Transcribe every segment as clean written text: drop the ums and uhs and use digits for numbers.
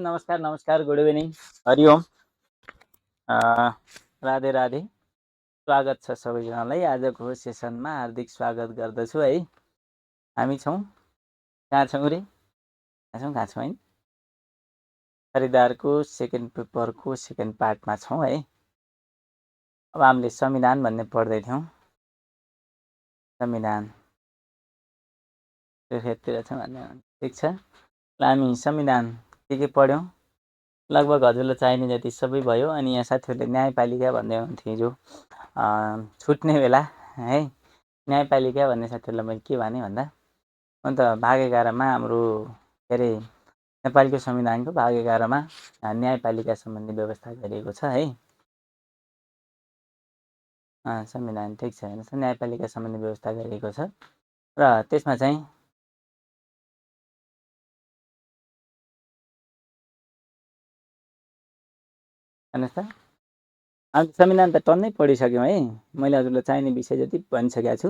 नमस्कार नमस्कार good evening Hariom Radhe Radhe स्वागत छ सबैजनालाई आजको सेसनमा हार्दिक स्वागत गर्दछु है। हामी छौँ कहाँ छौँ रे कहाँ छौँ है खरिदारको सेकेन्ड पेपरको सेकेन्ड पार्टमा छौँ है। अब हामीले संविधान भन्ने पढ्दै थियौँ। संविधान खेततिर छौँ भन्ने ठिक छ। हामी संविधान के पढ्यौँ लगभग हजुरलाई चाहिने जति सबै भयो। अनि यहाँ साथीहरूले न्यायपालिका भन्दै हुन्थ्यो जो छुट्ने बेला है। न्यायपालिका भन्ने साथीहरूलाई मैले के भने भन्दा अन्त भाग 11मा हाम्रो के अरे नेपालको संविधानको भाग 11मा न्यायपालिका सम्बन्धी व्यवस्था गरिएको छ है। संविधान ठिक छ हेर्नुहोस् न्यायपालिका सम्बन्धी व्यवस्था गरिएको छ र त्यसमा चाहिँ हेर्नुहोस् त हामी संविधान त टन्नै पढिसक्यौँ है। मैले हजुरलाई चाहिने विषय जति भनिसकेको छु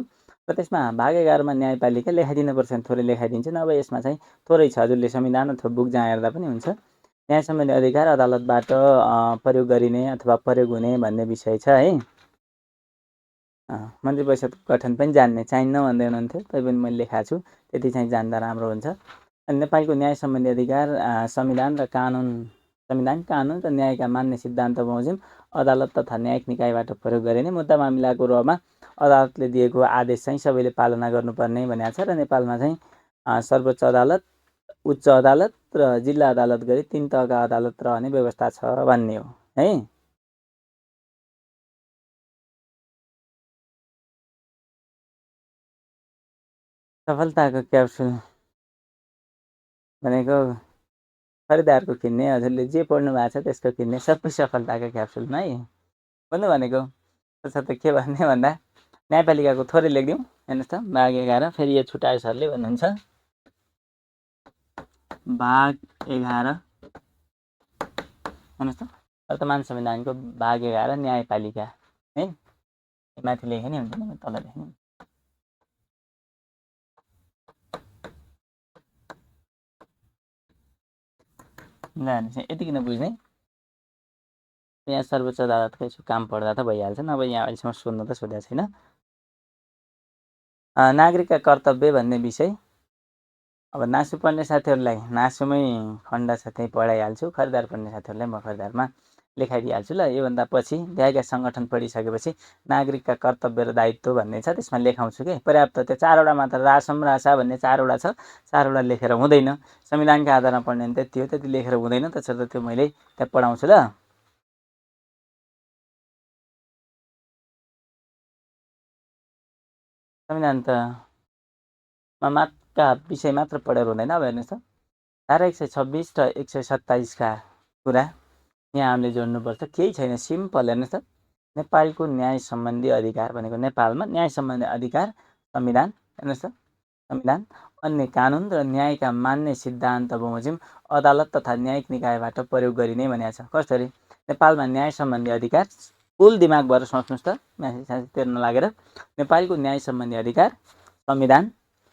र त्यसमा भाग 11मा न्यायपालिका लेखाइदिनुपर्छ भने थोरै लेखाइदिन्छु। नभए यसमा चाहिँ थोरै छ हजुरले संविधान अथवा बुक जहाँ हेर्दा पनि हुन्छ। न्याय सम्बन्धी अधिकार अदालतबाट प्रयोग गरिने अथवा प्रयोग हुने भन्ने विषय छ है। मन्त्री परिषदको गठन पनि जान्ने चाहिन्न भन्दै हुनुहुन्थ्यो तैपनि मैले लेखाएको छु त्यति चाहिँ जान्दा राम्रो हुन्छ। नेपालको न्याय सम्बन्धी अधिकार संविधान र कानुन र न्यायका मान्य सिद्धान्त बमोजिम अदालत तथा न्यायिक निकायबाट प्रयोग गरिने मुद्दा मामिलाको रहमा अदालतले दिएको आदेश चाहिँ सबैले पालना गर्नुपर्ने भनेको छ। र नेपालमा चाहिँ सर्वोच्च अदालत उच्च अदालत र जिल्ला अदालत गरी 3 तहका अदालत रहने व्यवस्था छ भन्ने हो है। सफलताको क्याप्सुल भनेको खरिदारको किन्ने हजुरले जे पढ्नु भएको छ त्यसको किन्ने सबै सफलताको क्याप्सुलमा है भन्नु भनेको। त के भन्ने भन्दा न्यायपालिकाको थोरै लेखिदिउँ हेर्नुहोस् त भाग 11 फेरि यो छुट्यायो सरले भन्नुहुन्छ भाग 11 हेर्नुहोस् त वर्तमान संविधानको भाग 11 न्यायपालिका है। माथि लेखे नि हुन्छ नि तल लेख्ने ल यति किन बुझ्ने यहाँ सर्वोच्च अदालतको यसो काम पढ्दा त भइहाल्छ। नभए यहाँ अहिलेसम्म सोध्नु त सोधेको छैन। नागरिकका कर्तव्य भन्ने विषय अब नासु पढ्ने साथीहरूलाई नासुमै खण्ड छ त्यही पढाइहाल्छु। खरिदार पढ्ने साथीहरूलाई म खरिदारमा लेखाइदिइहाल्छु। ल योभन्दा पछि न्यायका सङ्गठन पढिसकेपछि नागरिकका कर्तव्य र दायित्व भन्ने छ त्यसमा लेखाउँछु कि पर्याप्त। त्यो 4वटा मात्र रासम रासा भन्ने 4वटा छ 4वटा लेखेर हुँदैन। संविधानका आधारमा पढ्ने भने त्यति हो त्यति लेखेर हुँदैन। त्यसर्थ त्यो मैले त्यहाँ पढाउँछु ल। संविधान त मात्का विषय मात्र पढेर हुँदैन। अब हेर्नुहोस् त धारा 126 र 127 का कुरा यहाँ हामीले जोड्नुपर्छ। केही छैन सिम्पल। हेर्नुहोस् त नेपालको न्याय सम्बन्धी अधिकार भनेको नेपालमा न्याय सम्बन्धी अधिकार संविधान हेर्नुहोस् त संविधान अन्य कानुन र न्यायका मान्य सिद्धान्त बमोजिम अदालत तथा न्यायिक निकायबाट प्रयोग गरिने भनेको छ। कसरी नेपालमा न्याय सम्बन्धी अधिकार कुल दिमाग भएर सोच्नुहोस् त म्यासेज तेर्न लागेर नेपालको न्याय सम्बन्धी अधिकार संविधान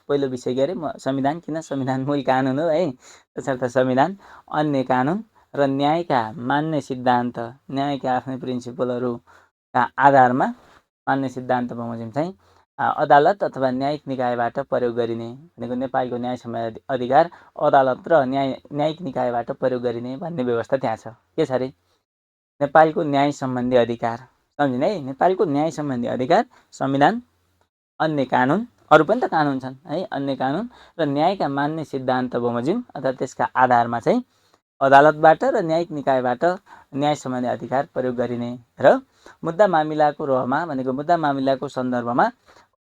पहिलो विषय के अरे संविधान किन संविधान मूल कानुन हो है। त्यसर्थ संविधान अन्य कानुन र न्यायका मान्य सिद्धान्त न्यायका आफ्नै प्रिन्सिपलहरूका आधारमा मान्य सिद्धान्त बमोजिम चाहिँ अदालत अथवा न्यायिक निकायबाट प्रयोग गरिने भनेको नेपालको न्याय सम्बन्धी अधिकार अदालत र न्यायिक निकायबाट प्रयोग गरिने भन्ने व्यवस्था त्यहाँ छ। के छ अरे नेपालको न्याय सम्बन्धी अधिकार सम्झिने है। नेपालको न्याय सम्बन्धी अधिकार संविधान अन्य कानुन अरू पनि त कानुन छन् है। अन्य कानुन र न्यायका मान्य सिद्धान्त बमोजिम अथवा त्यसका आधारमा चाहिँ अदालतबाट र न्यायिक निकायबाट न्याय सम्बन्धी अधिकार प्रयोग गरिने र मुद्दा मामिलाको रहमा भनेको मुद्दा मामिलाको सन्दर्भमा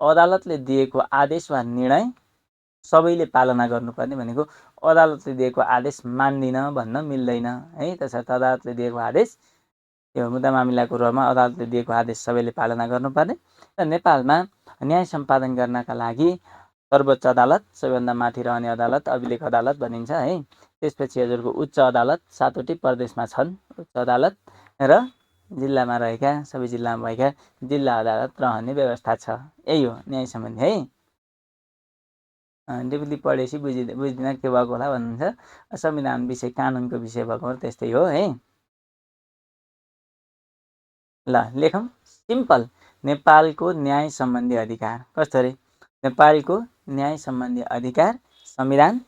अदालतले दिएको आदेश वा निर्णय सबैले पालना गर्नुपर्ने भनेको अदालतले दिएको आदेश मान्दिन भन्न मिल्दैन है। त्यसर्थ अदालतले दिएको आदेश यो मुद्दा मामिलाको रहमा अदालतले दिएको आदेश सबैले पालना गर्नुपर्ने र नेपालमा न्याय सम्पादन गर्नका लागि सर्वोच्च अदालत सबैभन्दा माथि रहने अदालत अभिलेख अदालत भनिन्छ है। त्यसपछि हजुरको उच्च अदालत 7वटै प्रदेशमा छन् उच्च अदालत र जिल्लामा रहेका सबै जिल्लामा भएका जिल्ला अदालत रहने व्यवस्था छ। यही हो न्याय सम्बन्धी है। डिपली पढेपछि बुझ्दिनँ के भएको होला भन्नुहुन्छ। संविधान विषय कानुनको विषय भएको हो, त्यस्तै हो है। ल लेखौँ, सिम्पल। नेपालको न्याय सम्बन्धी अधिकार कस्तो अरे? नेपालको न्याय सम्बन्धी अधिकार संविधान,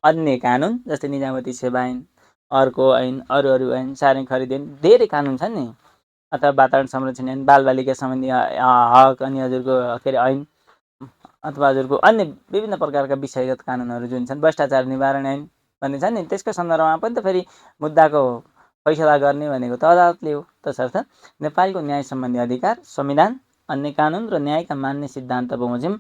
अन्य कानुन जस्तै निजामती सेवा ऐन, अर्को ऐन, अरू ऐन, सार्वजनिक खरिद ऐन, धेरै कानुन छन् नि, अथवा वातावरण संरक्षण ऐन, बालबालिका सम्बन्धी हक, अनि हजुरको के अरे ऐन, अथवा हजुरको अन्य विभिन्न प्रकारका विषयगत कानुनहरू जुन छन्, भ्रष्टाचार निवारण ऐन भन्ने छ नि, त्यसको सन्दर्भमा पनि त फेरि मुद्दाको फैसला गर्ने भनेको त अदालतले हो। तसर्थ नेपालको न्याय सम्बन्धी अधिकार संविधान, अन्य कानुन र न्यायका मान्य सिद्धान्त बमोजिम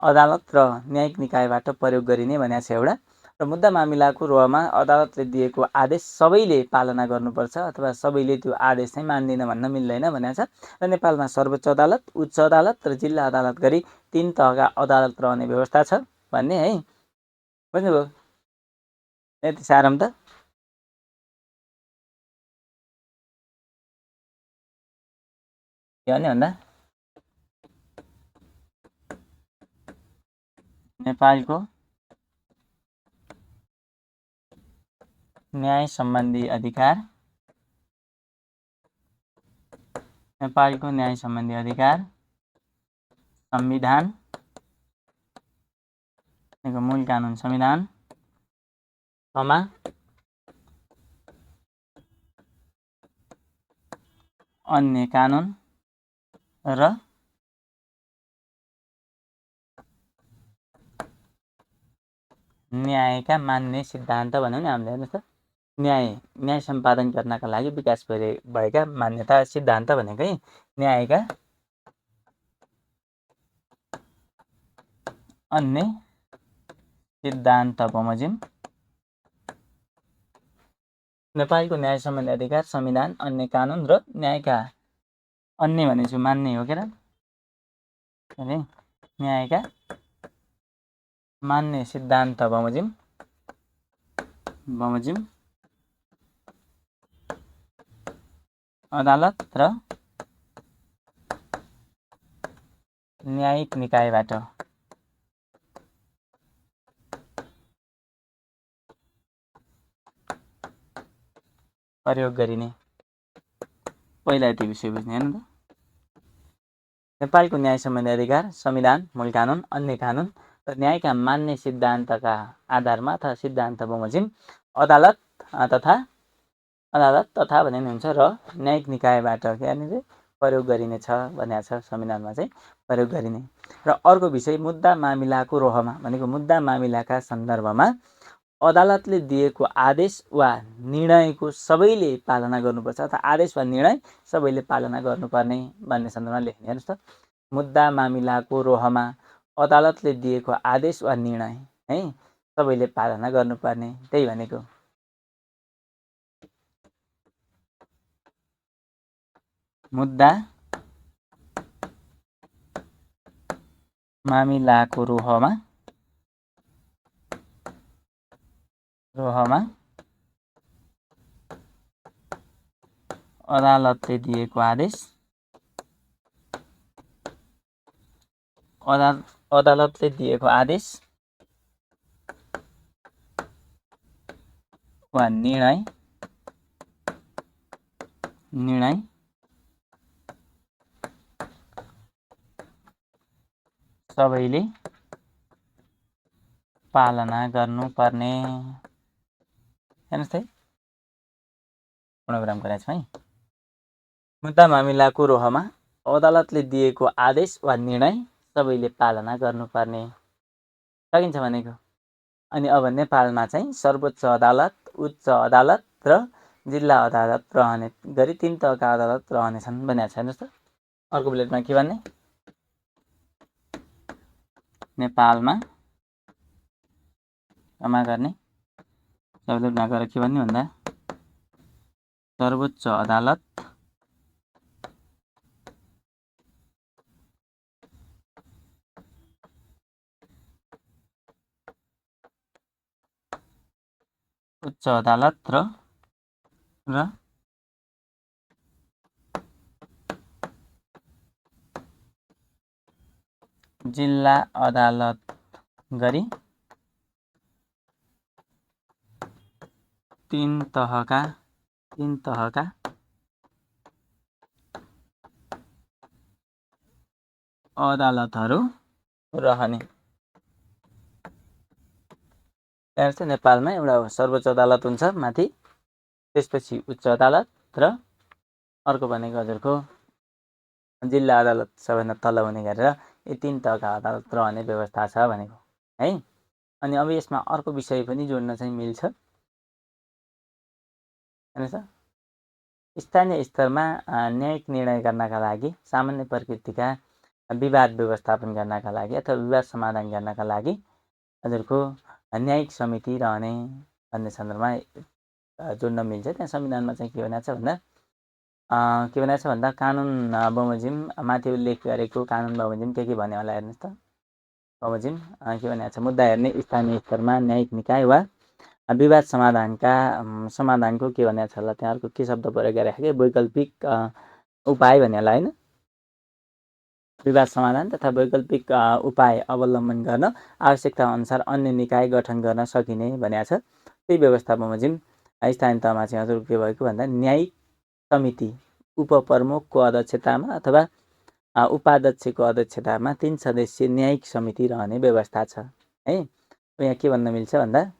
अदालत र न्यायिक निकायबाट प्रयोग गरिने भनेको छ एउटा। र मुद्दा मामिलाको रोहमा अदालतले दिएको आदेश सबैले पालना गर्नुपर्छ अथवा सबैले त्यो आदेश चाहिँ मान्दिन भन्न मिल्दैन भनेको छ। र नेपालमा सर्वोच्च अदालत, उच्च अदालत र जिल्ला अदालत गरी 3 तहका अदालत रहने व्यवस्था छ भन्ने है। बुझ्नुभयो? यति सारम त। के भन्ने भन्दा नेपालको न्याय सम्बन्धी अधिकार, नेपालको न्याय सम्बन्धी अधिकार संविधान, मूल कानुन संविधान, अन्य कानुन र न्यायका मान्ने सिद्धान्त भन्यो नि हामीले। हेर्नुहोस् त, न्याय सम्पादन गर्नका लागि विकास भएका मान्यता सिद्धान्त भनेकै न्यायका अन्य सिद्धान्त बमोजिम नेपालको न्याय सम्बन्धी अधिकार संविधान, अन्य कानुन र न्यायका अन्य भनेपछि मान्ने हो के र, न्यायका मान्ने सिद्धान्त बमोजिम अदालत र न्यायिक निकायबाट प्रयोग गरिने। पहिला यति विषय बुझ्ने हेर्नु त। नेपालको न्याय सम्बन्धी अधिकार संविधान, मूल कानुन, अन्य कानुन र न्यायका मान्ने सिद्धान्तका आधारमा अथवा सिद्धान्त बमोजिम अदालत तथा भन्ने हुन्छ र न्यायिक निकायबाट यहाँनिर प्रयोग गरिनेछ भनेको छ संविधानमा चाहिँ प्रयोग गरिने। र अर्को विषय मुद्दा मामिलाको रोहमा भनेको मुद्दा मामिलाका सन्दर्भमा अदालतले दिएको आदेश वा निर्णयको सबैले पालना गर्नुपर्छ अथवा आदेश वा निर्णय सबैले पालना गर्नुपर्ने भन्ने सन्दर्भमा लेख्ने। हेर्नुहोस् त, मुद्दा मामिलाको रोहमा अदालतले दिएको आदेश वा निर्णय है सबैले पालना गर्नुपर्ने, त्यही भनेको। मुद्दा मामिलाको रोहमा अदालतले दिएको आदेश वा निर्णय सबैले पालना गर्नुपर्ने। हेर्नुहोस् है, फोनोग्राम गरेको छु है। मुद्दा मामिलाको रोहमा अदालतले दिएको आदेश वा निर्णय सबैले पालना गर्नुपर्ने सकिन्छ भनेको। अनि अब नेपालमा चाहिँ सर्वोच्च अदालत, उच्च अदालत र जिल्ला अदालत रहने गरी 3 तहका अदालत रहनेछन् भनेको छ। हेर्नुहोस् त, अर्को बुलेटमा के भन्ने, नेपालमा क्षमा गर्ने बुलेटमा गएर के भन्ने भन्दा सर्वोच्च अदालत, उच्च अदालत र जिल्ला अदालत गरी तीन तहका अदालतहरू रहने। त्यहाँ चाहिँ नेपालमा एउटा सर्वोच्च अदालत हुन्छ माथि, त्यसपछि उच्च अदालत र अर्को भनेको हजुरको जिल्ला अदालत सबैभन्दा तल हुने गरेर यी तीन तहका अदालत रहने व्यवस्था छ भनेको है। अनि अब यसमा अर्को विषय पनि जोड्न चाहिँ मिल्छ हेर्नुहोस् त, स्थानीय स्तरमा न्यायिक निर्णय गर्नका लागि, सामान्य प्रकृतिका विवाद व्यवस्थापन गर्नका लागि अथवा विवाद समाधान गर्नका लागि हजुरको न्यायिक समिति रहने भन्ने सन्दर्भमा जोड्न मिल्छ। त्यहाँ संविधानमा चाहिँ के भनेको छ भन्दा कानुन बमोजिम माथि उल्लेख गरेको कानुन बमोजिम के भन्यो होला हेर्नुहोस् त। बमोजिम के भनेको छ, मुद्दा हेर्ने स्थानीय स्तरमा न्यायिक निकाय वा विवाद समाधानको के भनेको छ होला, त्यहाँ अर्को के शब्द प्रयोग गरेको कि वैकल्पिक उपाय भन्यो होला होइन। विवाद समाधान तथा वैकल्पिक उपाय अवलम्बन गर्न आवश्यकता अनुसार अन्य निकाय गठन गर्न सकिने भनेको छ। त्यही व्यवस्था बमोजिम स्थानीय तहमा चाहिँ हजुर के भएको भन्दा न्यायिक समिति उपप्रमुखको अध्यक्षतामा अथवा उपाध्यक्षको अध्यक्षतामा 3 सदस्यीय न्यायिक समिति रहने व्यवस्था छ है। यहाँ के भन्न मिल्छ भन्दा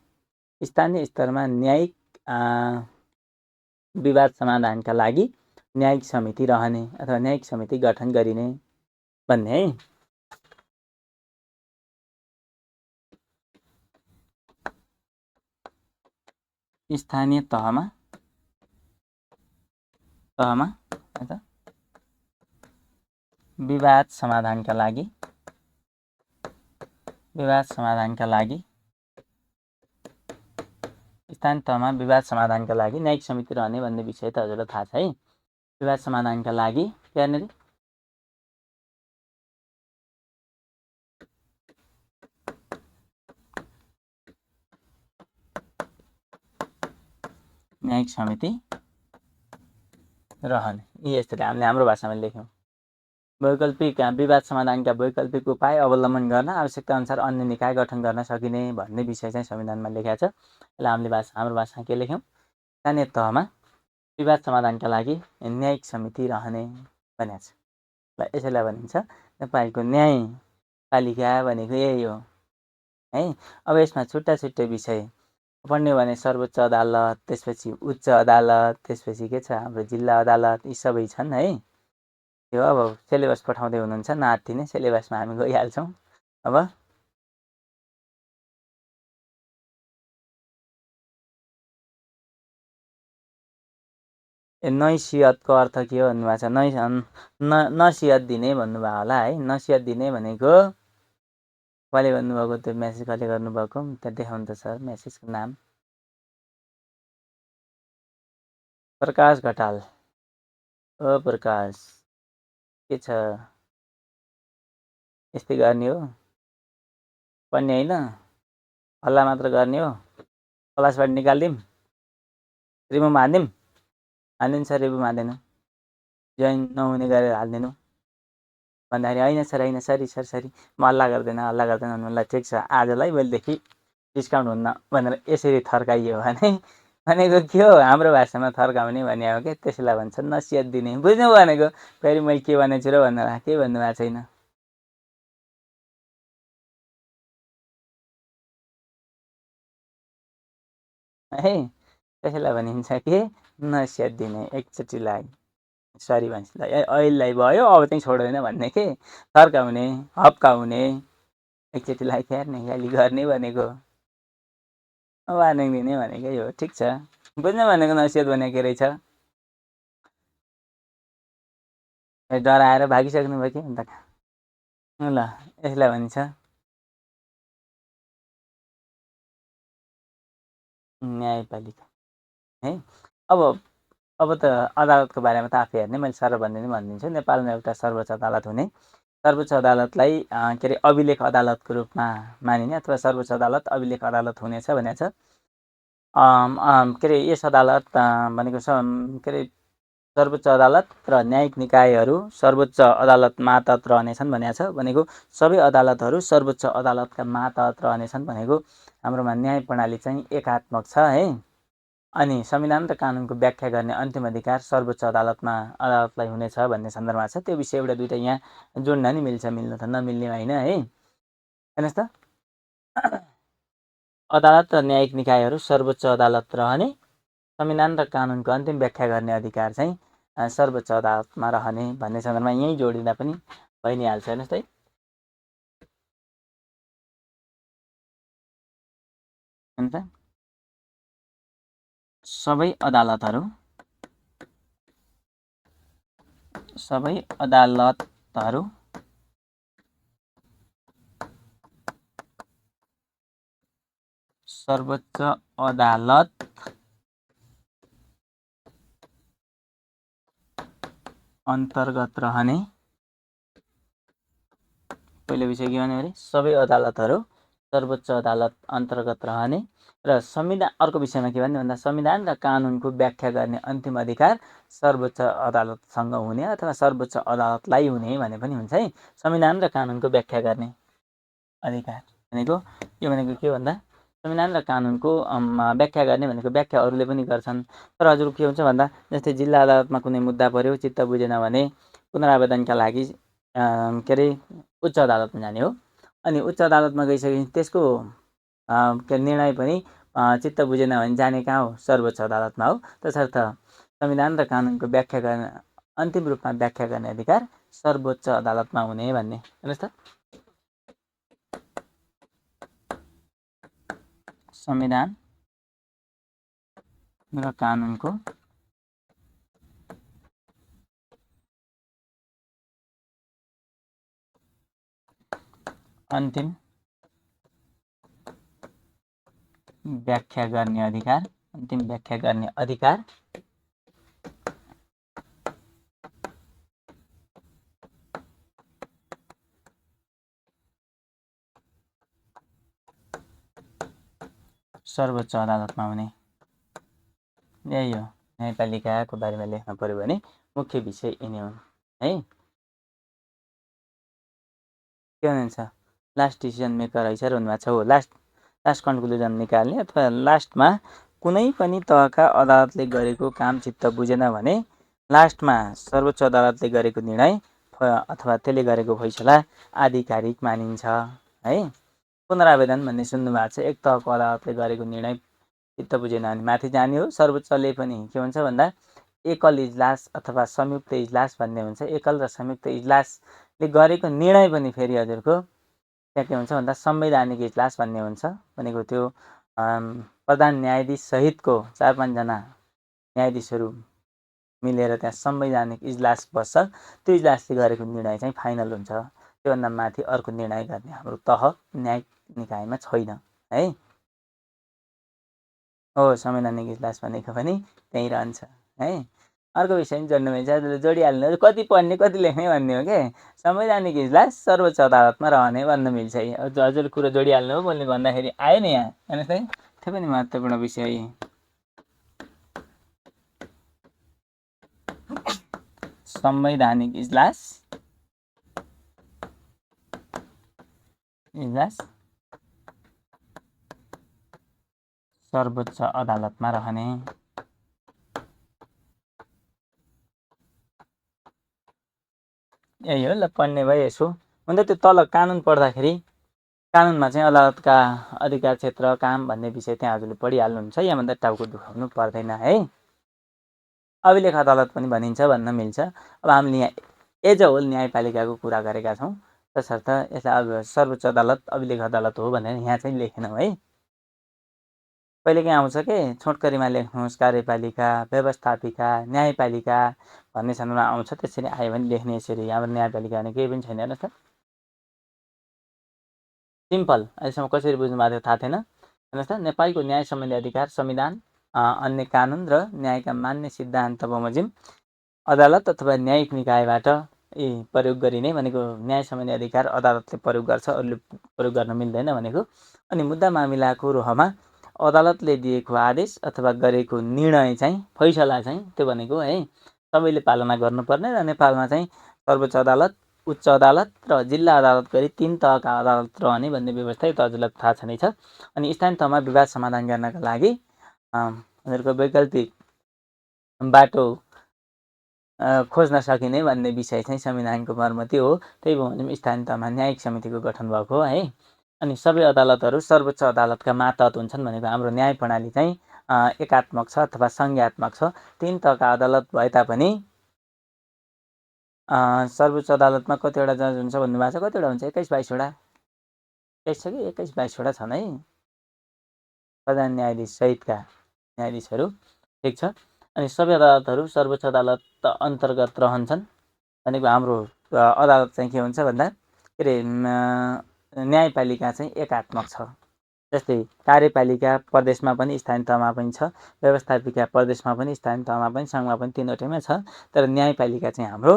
स्थानीय स्तरमा न्यायिक विवाद समाधानका लागि न्यायिक समिति रहने अथवा न्यायिक समिति गठन गरिने भन्ने है। स्थानीय तहमा विवाद समाधानका लागि स्थानीय तहमा विवाद समाधानका लागि न्यायिक समिति रहने भन्ने विषय त हजुरलाई थाहा छ है। विवाद समाधानका लागि के गर्ने, न्यायिक समिति रहने। यसरी हामीले हाम्रो भाषामा लेख्यौँ। वैकल्पिक विवाद समाधानका वैकल्पिक उपाय अवलम्बन गर्न आवश्यकता अनुसार अन्य निकाय गठन गर्न सकिने भन्ने विषय चाहिँ संविधानमा लेखेको छ। यसलाई हाम्रो भाषामा के लेख्यौँ, स्थानीय तहमा विवाद समाधानका लागि न्यायिक समिति रहने भनेको छ। ल यसैलाई भनिन्छ नेपालको न्यायपालिका भनेको यही हो है। अब यसमा छुट्टा छुट्टै विषय पढ्ने भने सर्वोच्च अदालत, त्यसपछि उच्च अदालत, त्यसपछि के छ हाम्रो जिल्ला अदालत, यी सबै छन् है। यो अब सिलेबस पठाउँदै हुनुहुन्छ नआत्तिने, सिलेबसमा हामी गइहाल्छौँ। अब नैसियतको अर्थ के हो भन्नुभएको छ, नसिहत दिने भन्नुभयो होला है। नसिहत दिने भनेको कसले भन्नुभएको, त्यो म्यासेज कसले गर्नुभएको त्यहाँ देखाउनु त सर म्यासेजको नाम, प्रकाश घटाल। ओ प्रकाश के छ, यस्तै गर्ने हो पढ्ने होइन, हल्ला मात्र गर्ने हो, क्लासबाट निकालिदिउँ, रिमुभ हालिदिनु सर, रिमुभ हालिदिनु, जोइन नहुने गरेर हालिदिनु भन्दाखेरि होइन सर होइन, सरी म हल्ला गर्दैन भन्नुलाई ठिक छ आजलाई भोलिदेखि डिस्काउन्ट हुन्न भनेर यसरी थर्काइयो भने भनेको के हो, हाम्रो भाषामा थर्काउने भने हो कि त्यसलाई भन्छ नसिहत दिने। बुझ्नु भनेको, फेरि मैले के भनेको छु र भन्नु केही भन्नुभएको छैन है। त्यसैलाई भनिन्छ कि नसिहत दिने, एकचोटिलाई सरी भन्छ अहिलेलाई भयो अब चाहिँ छोड्दैन भन्ने के, थर्काउने हप्काउने, एकचोटिलाई फेर्ने गाली गर्ने भनेको, वार्निङ दिने भनेकै हो। ठिक छ, बुझ्नु भनेको नसिहत भनेको के रहेछ, डराएर भागिसक्नु भयो कि अन्त ल यसलाई भनिन्छ न्यायपालिका है। अब त अदालतको बारेमा त आफै हेर्ने, मैले सर्वभन्दा भनिदिन्छु। नेपालमा एउटा सर्वोच्च अदालत हुने, सर्वोच्च अदालतलाई के अरे अभिलेख अदालतको रूपमा मानिने अथवा सर्वोच्च अदालत अभिलेख अदालत हुनेछ भनेको छ। के अरे यस अदालत भनेको के अरे सर्वोच्च अदालत र न्यायिक निकायहरू सर्वोच्च अदालत मातहत रहनेछन् भनेको छ। भनेको सबै अदालतहरू सर्वोच्च अदालतका मातहत रहनेछन् भनेको हाम्रोमा न्याय प्रणाली चाहिँ एकात्मक छ है। अनि संविधान र कानुनको व्याख्या गर्ने अन्तिम अधिकार सर्वोच्च अदालतलाई हुनेछ भन्ने सन्दर्भमा छ। त्यो विषय एउटा दुईटा यहाँ जोड्न नि मिल्छ, मिल्नु त नमिल्ने होइन है। हेर्नुहोस् त, अदालत र न्यायिक निकायहरू सर्वोच्च अदालत रहने, संविधान र कानुनको अन्तिम व्याख्या गर्ने अधिकार चाहिँ सर्वोच्च अदालतमा रहने भन्ने सन्दर्भमा यहीँ जोडिँदा पनि भइ नै हाल्छ। हेर्नुहोस् त, सबै अदालतहरू सर्वोच्च अदालत अन्तर्गत रहने। पहिलो विषय के भन्यो भने सबै अदालतहरू सर्वोच्च अदालत अन्तर्गत रहने र संविधान, अर्को विषयमा के भन्ने भन्दा संविधान र कानुनको व्याख्या गर्ने अन्तिम अधिकार सर्वोच्च अदालतसँग हुने अथवा सर्वोच्च अदालतलाई हुने भने पनि हुन्छ है। संविधान र कानुनको व्याख्या गर्ने अधिकार भनेको के भनेको के भन्दा संविधान र कानुनको व्याख्या गर्ने भनेको व्याख्या अरूले पनि गर्छन्, तर हजुर के हुन्छ भन्दा जस्तै जिल्ला अदालतमा कुनै मुद्दा पर्यो, चित्त बुझेन भने पुनरावेदनका लागि के अरे उच्च अदालतमा जाने हो। अनि उच्च अदालतमा गइसकेपछि त्यसको निर्णय पनि चित्त बुझेन भने जाने कहाँ हो? सर्वोच्च अदालतमा हो। तसर्थ संविधान र कानुनको व्याख्या गर्ने, अन्तिम रूपमा व्याख्या गर्ने अधिकार सर्वोच्च अदालतमा हुने भन्ने। हेर्नुहोस् त, संविधान र कानुनको अन्तिम व्याख्या गर्ने अधिकार, अन्तिम व्याख्या गर्ने अधिकार सर्वोच्च अदालतमा हुने। यही हो, न्यायपालिकाको बारेमा लेख्न पर्यो भने मुख्य विषय यिनै हुन् है। के भन्छ, लास्ट डिसिजन मेकर रहेछ भन्नुभएको छ हो। लास्ट कन्क्लुजन निकाल्ने अथवा लास्टमा कुनै पनि तहका अदालतले गरेको काम चित्त बुझेन भने लास्टमा सर्वोच्च अदालतले गरेको निर्णय अथवा त्यसले गरेको फैसला आधिकारिक मानिन्छ है। पुनरावेदन भन्ने सुन्नुभएको छ, एक तहको अदालतले गरेको निर्णय चित्त बुझेन भने माथि जाने हो। सर्वोच्चले पनि के हुन्छ भन्दा एकल इजलास अथवा संयुक्त इजलास भन्ने हुन्छ। एकल र संयुक्त इजलासले गरेको निर्णय पनि फेरि हजुरको त्यहाँ के हुन्छ भन्दा संवैधानिक इजलास भन्ने हुन्छ। भनेको त्यो प्रधान न्यायाधीश सहितको 4-5जना न्यायाधीशहरू मिलेर त्यहाँ संवैधानिक इजलास बस्छ। त्यो इजलासले गरेको निर्णय चाहिँ फाइनल हुन्छ। त्योभन्दा माथि अर्को निर्णय गर्ने हाम्रो तह न्यायिक निकायमा छैन है। हो, संवैधानिक इजलास भनेको पनि त्यहीँ रहन्छ है। अर्को विषय पनि जोड्नु मिल्छ, जोडिहाल्नु, कति पढ्ने कति लेख्ने भन्ने हो के। संवैधानिक इजलास सर्वोच्च अदालतमा रहने भन्न मिल्छ। हजुर कुरो जोडिहाल्नु हो बोल्ने भन्दाखेरि आयो नि यहाँ। हेर्नुहोस् है, त्यो पनि महत्त्वपूर्ण विषय। संवैधानिक इजलास सर्वोच्च अदालतमा रहने। यही हो, ल पढ्ने भए यसो हुन त। त्यो तल कानुन पढ्दाखेरि कानुनमा चाहिँ अदालतका अधिकार क्षेत्र, काम भन्ने विषय त्यहाँ हजुरले पढिहाल्नुहुन्छ। यहाँभन्दा टाउको दुखाउनु पर्दैन है। अभिलेख अदालत पनि भनिन्छ भन्न मिल्छ। अब हामीले यहाँ एज अ होल न्यायपालिकाको कुरा गरेका छौँ, तसर्थ यसलाई अब सर्वोच्च अदालत अभिलेख अदालत हो भनेर यहाँ चाहिँ लेखेनौँ है। कहिले के आउँछ के छोटकरीमा लेख्नुहोस् कार्यपालिका, व्यवस्थापिका, न्यायपालिका भन्ने सन्दर्भमा आउँछ। त्यसरी आयो भने लेख्ने यसरी। यहाँ न्यायपालिका भने केही पनि छैन। हेर्नुहोस् त, सिम्पल। अहिलेसम्म कसरी बुझ्नु भएको थियो थाहा थिएन। हेर्नुहोस् त, नेपालको न्याय सम्बन्धी अधिकार संविधान, अन्य कानुन र न्यायका मान्य सिद्धान्त बमोजिम अदालत अथवा न्यायिक निकायबाट प्रयोग गरिने भनेको न्याय सम्बन्धी अधिकार अदालतले प्रयोग गर्छ, अरूले प्रयोग गर्न मिल्दैन भनेको। अनि मुद्दा मामिलाको रोहमा अदालतले दिएको आदेश अथवा गरेको निर्णय चाहिँ, फैसला चाहिँ, त्यो भनेको है सबैले पालना गर्नुपर्ने र नेपालमा चाहिँ सर्वोच्च अदालत, उच्च अदालत र जिल्ला अदालत गरी 3 तहका अदालत रहने भन्ने व्यवस्था यो त हजुरलाई थाहा छ नै छ। अनि स्थानीय तहमा विवाद समाधान गर्नका लागि उनीहरूको वैकल्पिक बाटो खोज्न सकिने भन्ने विषय चाहिँ संविधानको मर्म त्यो हो। त्यही भयो स्थानीय तहमा न्यायिक समितिको गठन भएको हो है। अनि सबै अदालतहरू सर्वोच्च अदालतका मातहत हुन्छन् भनेको हाम्रो न्याय प्रणाली चाहिँ एकात्मक छ अथवा संज्ञात्मक छ। 3 तहका अदालत भए तापनि सर्वोच्च अदालतमा कतिवटा जज हुन्छ भन्नुभएको छ? कतिवटा हुन्छ? 21-22वटा 21 छ कि 21-22वटा छन् है, प्रधान न्यायाधीश सहितका न्यायाधीशहरू। ठिक छ। अनि सबै अदालतहरू सर्वोच्च अदालत अन्तर्गत रहन्छन् भनेको हाम्रो अदालत चाहिँ के हुन्छ भन्दा के अरे न्यायपालिका चाहिँ एकात्मक छ। जस्तै कार्यपालिका प्रदेशमा पनि स्थानीय तहमा पनि छ, व्यवस्थापिका प्रदेशमा पनि स्थानीय तहमा पनि सङ्घमा पनि तीनवटैमा छ। तर न्यायपालिका चाहिँ हाम्रो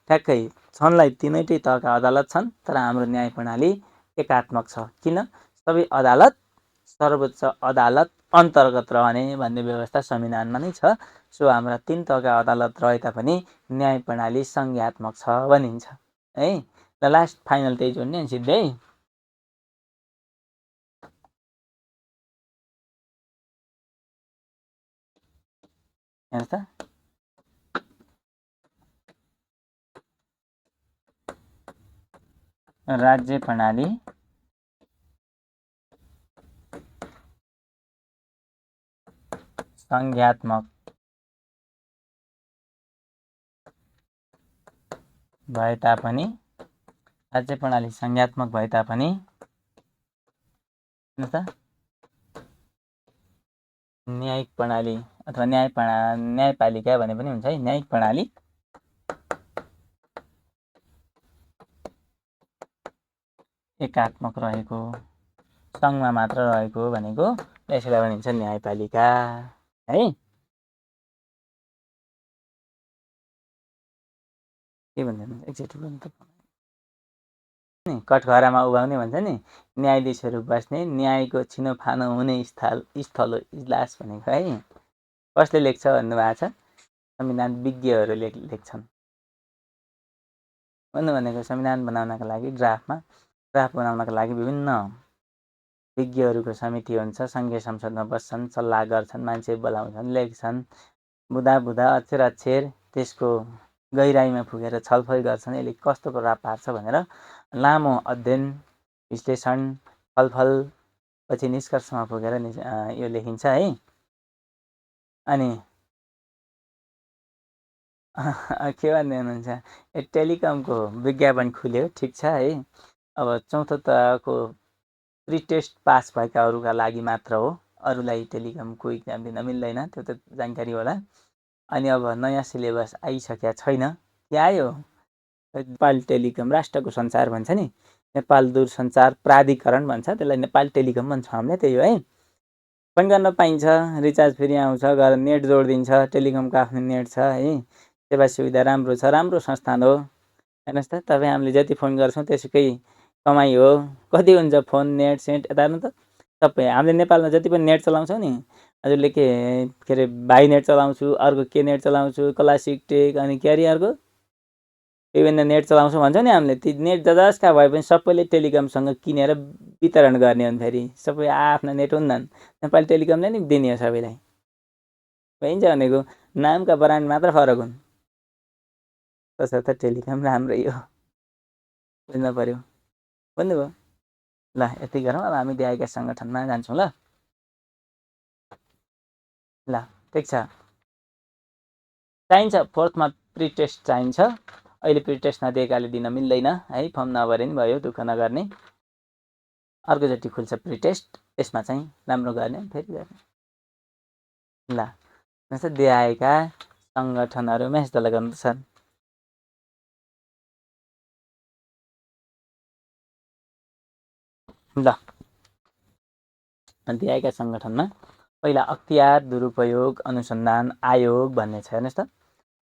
ठ्याक्कै छनलाई तीनैटै तहका अदालत छन्, तर हाम्रो न्याय प्रणाली एकात्मक छ। किन? सबै अदालत सर्वोच्च अदालत अन्तर्गत रहने भन्ने व्यवस्था संविधानमा नै छ। सो हाम्रा 3 तहका अदालत रहे तापनि न्याय प्रणाली संज्ञात्मक छ भनिन्छ है। ल लास्ट फाइनल त्यही जोड्ने अनि सिधै हेर्नुहोस् त, राज्य प्रणाली संज्ञात्मक भए तापनि राज्य प्रणाली संज्ञात्मक भए तापनि हेर्नुहोस् त, न्यायिक प्रणाली अथवा न्यायपालिका भने पनि हुन्छ है। न्यायिक प्रणाली एकात्मक रहेको, सङ्घमा मात्र रहेको भनेको यसलाई भनिन्छ न्यायपालिका है। के भन्छ एकचोटि पनि त नि कठघरामा उभाउने भन्छ नि, न्यायाधीशहरू बस्ने न्यायको छिनोफानो हुने स्थल इजलास भनेको है। कसले लेख्छ भन्नुभएको छ? संविधान विज्ञहरूले लेख्छन्। भन्नु भनेको संविधान बनाउनका लागि ड्राफ्ट बनाउनका लागि विभिन्न विज्ञहरूको समिति हुन्छ, सङ्घीय संसदमा बस्छन्, सल्लाह गर्छन्, मान्छे बोलाउँछन्, लेख्छन्, बुधा अक्षर त्यसको गहिराइमा पुगेर छलफल गर्छन्, यसले कस्तो प्रभाव पार्छ भनेर लामो अध्ययन, विश्लेषण, छलफल पछि निष्कर्षमा पुगेर यो लेखिन्छ है। अनि के भन्दै हुनुहुन्छ? टेलिकमको विज्ञापन खुल्यो, ठिक छ है। अब 4थो तहको प्री टेस्ट पास भएकाहरूका लागि मात्र हो, अरूलाई टेलिकमको इक्जाम दिन मिल्दैन, त्यो त जानकारी होला। अनि अब नयाँ सिलेबस आइसकेका छैन, के आयो? नेपाल टेलिकम राष्ट्रको सञ्चार भन्छ नि, नेपाल दूरसञ्चार प्राधिकरण भन्छ, त्यसलाई नेपाल टेलिकम भन्छ हामीले, त्यही हो है। फोन गर्न पाइन्छ, रिचार्ज फेरि आउँछ, घर नेट जोडिदिन्छ, टेलिकमको आफ्नो नेट छ है, सेवा सुविधा राम्रो छ, राम्रो संस्थान हो। हेर्नुहोस् त, तपाईँ हामीले जति फोन गर्छौँ त्यसकै कमाइ हो। कति हुन्छ फोन नेट सेट यता हेर्नु त, सबै हामीले नेपालमा जति पनि नेट चलाउँछौँ नि, हजुरले के अरे भाइ नेट चलाउँछु, अर्को के नेट चलाउँछु, क्लासिक टेक, अनि के अरे अर्को विभिन्न नेट चलाउँछौँ भन्छ नि हामीले, ती नेट जसका भए पनि सबैले टेलिकमसँग किनेर वितरण गर्ने हुन्। फेरि सबै आफ्ना नेट हुन्नन्, नेपाल टेलिकमले नि दिने हो सबैलाई। भइन्छ भनेको नामका ब्रान्ड मात्र फरक हुन्, तसर्थ टेलिकम राम्रै हो, बुझ्नु पर्यो। बुझ्नुभयो? ल यति गरौँ, अब हामी दिएका सङ्गठनमा जान्छौँ। ल ठिक छ, चाहिन्छ 4थमा प्री टेस्ट चाहिन्छ। अहिले प्री टेस्ट नदिएकाले दिन मिल्दैन है, फर्म नभरे नि भयो, दुःख नगर्ने। अर्कोचोटि खुल्छ प्री टेस्ट, त्यसमा चाहिँ राम्रो गर्ने फेरि गर्ने। ल जस्तो दिएका सङ्गठनहरू मेसेज तल गर्नु त सर। ल दिएका सङ्गठनमा पहिला अख्तियार दुरुपयोग अनुसन्धान आयोग भन्ने छ, हेर्नुहोस् त।